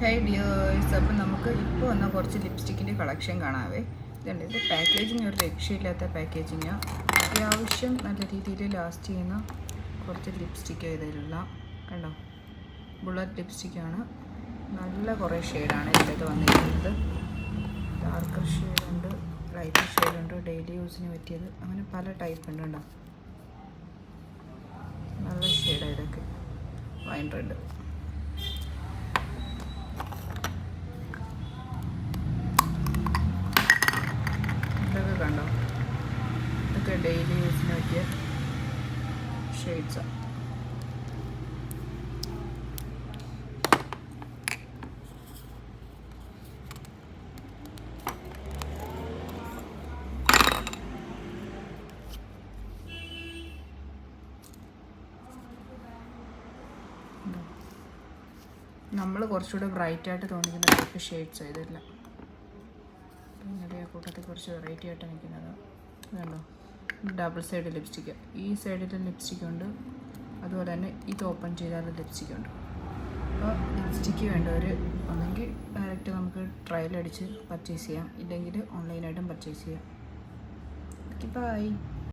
Hi dears, അപ്പം നമുക്ക് ഇപ്പോൾ വന്ന കുറച്ച് ലിപ്സ്റ്റിക്കിൻ്റെ കളക്ഷൻ കാണാവേ. ഇതുണ്ട്, ഇത് പാക്കേജിങ് ഒരു രക്ഷയില്ലാത്ത പാക്കേജിങ്ങാണ്. അത്യാവശ്യം നല്ല രീതിയിൽ ലാസ്റ്റ് ചെയ്യുന്ന കുറച്ച് ലിപ്സ്റ്റിക്ക് ഇതെല്ലാം കണ്ടോ. ബുള്ളറ്റ് ലിപ്സ്റ്റിക്കാണ്. നല്ല കുറേ ഷെയ്ഡാണ് ഇതിലത് വന്നിരിക്കുന്നത്. ഡാർക്കർ ഷെയ്ഡുണ്ട്, ലൈറ്റ് ഷെയ്ഡുണ്ട്, ഡെയിലി യൂസിന് പറ്റിയത്, അങ്ങനെ പല ടൈപ്പ് ഉണ്ട് കേട്ടോ. നല്ല ഷെയ്ഡാണ് ഇതൊക്കെ. വൈൻ റെഡ്, ഇതൊക്കെ കണ്ടോ. ഇതൊക്കെ ഡെയിലി യൂസിന് പറ്റിയ ഷെയ്ഡ്സാണ്. നമ്മൾ കുറച്ചുകൂടെ ബ്രൈറ്റായിട്ട് തോന്നിക്കുന്ന ടൈപ്പ് ഷെയ്ഡ്സാണ് ഇതെല്ലാം. പിന്നെ കൂട്ടത്തിൽ കുറച്ച് വെറൈറ്റി ആയിട്ട് നിൽക്കുന്നത് ഇതുണ്ടോ. ഡബിൾ സൈഡ് ലിപ്സ്റ്റിക്ക്, ഈ സൈഡിൽ ലിപ്സ്റ്റിക്കുണ്ട്, അതുപോലെ തന്നെ ഇത് ഓപ്പൺ ചെയ്താൽ ലിപ്സ്റ്റിക്കുണ്ട്. അപ്പോൾ ലിപ്സ്റ്റിക്ക് വേണ്ടവർ ഒന്നെങ്കിൽ ഡയറക്റ്റ് നമുക്ക് ട്രയൽ അടിച്ച് പർച്ചേസ് ചെയ്യാം, ഇല്ലെങ്കിൽ ഓൺലൈനായിട്ടും പർച്ചേസ് ചെയ്യാം. Okay, by.